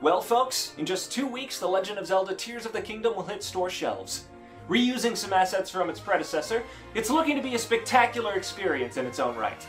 Well folks, in just 2 weeks, The Legend of Zelda Tears of the Kingdom will hit store shelves. Reusing some assets from its predecessor, it's looking to be a spectacular experience in its own right.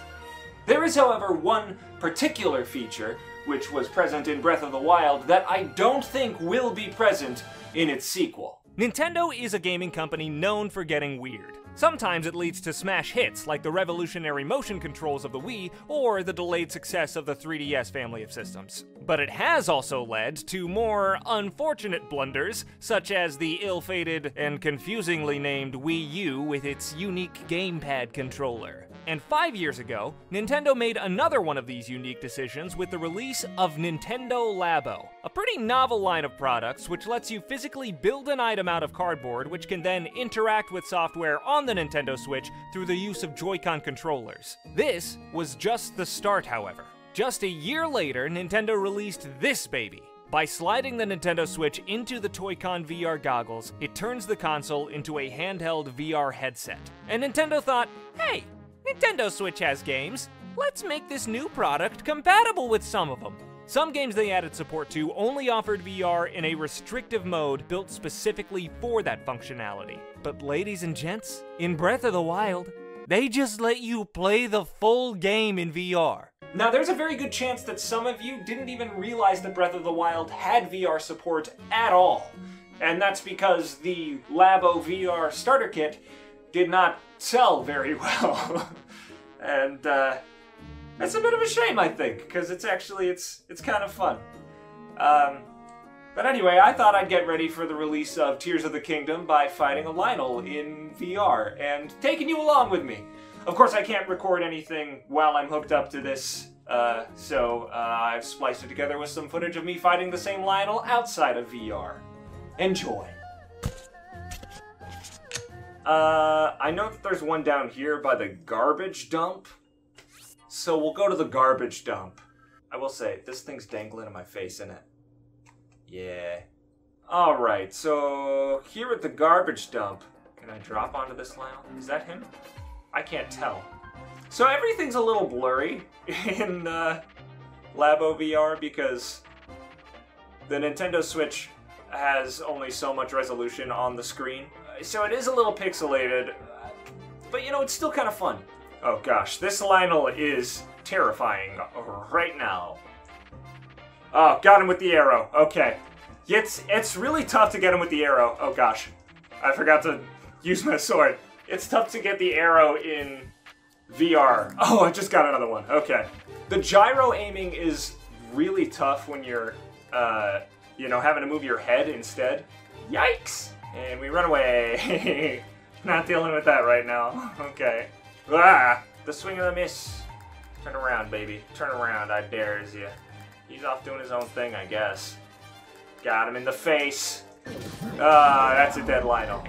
There is, however, one particular feature, which was present in Breath of the Wild, that I don't think will be present in its sequel. Nintendo is a gaming company known for getting weird. Sometimes it leads to smash hits like the revolutionary motion controls of the Wii or the delayed success of the 3DS family of systems. But it has also led to more unfortunate blunders, such as the ill-fated and confusingly named Wii U with its unique gamepad controller. And 5 years ago, Nintendo made another one of these unique decisions with the release of Nintendo Labo, a pretty novel line of products which lets you physically build an item out of cardboard which can then interact with software on the Nintendo Switch through the use of Joy-Con controllers. This was just the start, however. Just a year later, Nintendo released this baby. By sliding the Nintendo Switch into the Toy-con VR goggles, it turns the console into a handheld VR headset. And Nintendo thought, hey, Nintendo Switch has games. Let's make this new product compatible with some of them. Some games they added support to only offered VR in a restrictive mode built specifically for that functionality. But ladies and gents, in Breath of the Wild, they just let you play the full game in VR. Now, there's a very good chance that some of you didn't even realize that Breath of the Wild had VR support at all. And that's because the Labo VR starter kit did not sell very well. And that's a bit of a shame, I think, because it's kind of fun. But anyway, I thought I'd get ready for the release of Tears of the Kingdom by fighting a Lynel in VR and taking you along with me. Of course, I can't record anything while I'm hooked up to this, so I've spliced it together with some footage of me fighting the same Lynel outside of VR. Enjoy. I know that there's one down here by the garbage dump, so we'll go to the garbage dump. I will say, this thing's dangling in my face, isn't it? Yeah. Alright, so here at the garbage dump, can I drop onto this Lynel? Is that him? I can't tell. So everything's a little blurry in Labo VR because the Nintendo Switch has only so much resolution on the screen. So it is a little pixelated, but you know, it's still kind of fun. Oh gosh, this Lynel is terrifying right now. Oh, got him with the arrow. Okay. It's really tough to get him with the arrow. Oh gosh, I forgot to use my sword. It's tough to get the arrow in VR. Oh, I just got another one. Okay. The gyro aiming is really tough when you're, you know, having to move your head instead. Yikes! And we run away. Not dealing with that right now. Okay. Ah! The swing of the miss. Turn around, baby. Turn around, I dares you. He's off doing his own thing, I guess. Got him in the face. Ah, that's a dead Lynel.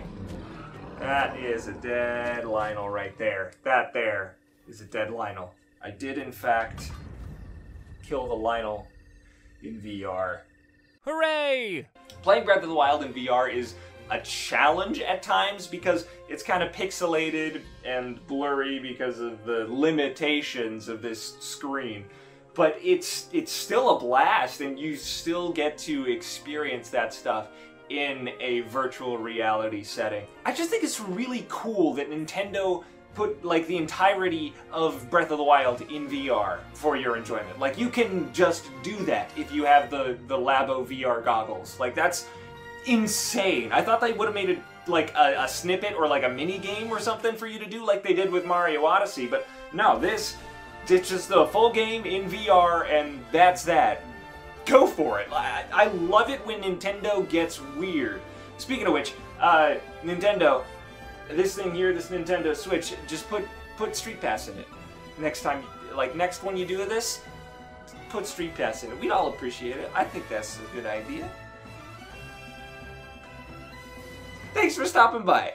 That is a dead Lynel right there. That there is a dead Lynel. I did, in fact, kill the Lynel in VR. Hooray! Playing Breath of the Wild in VR is a challenge at times because it's kind of pixelated and blurry because of the limitations of this screen. But it's still a blast, and you still get to experience that stuff in a virtual reality setting. I just think it's really cool that Nintendo put like the entirety of Breath of the Wild in VR for your enjoyment. Like, you can just do that if you have the Labo VR goggles. Like, that's insane. I thought they would have made it like a snippet or like a mini game or something for you to do like they did with Mario Odyssey, but no, it's just the full game in VR, and that's that. Go for it. I love it when Nintendo gets weird. Speaking of which, Nintendo, this thing here, this Nintendo Switch, just put Street Pass in it. Next time, like next one you do this, put Street Pass in it. We'd all appreciate it. I think that's a good idea. Thanks for stopping by.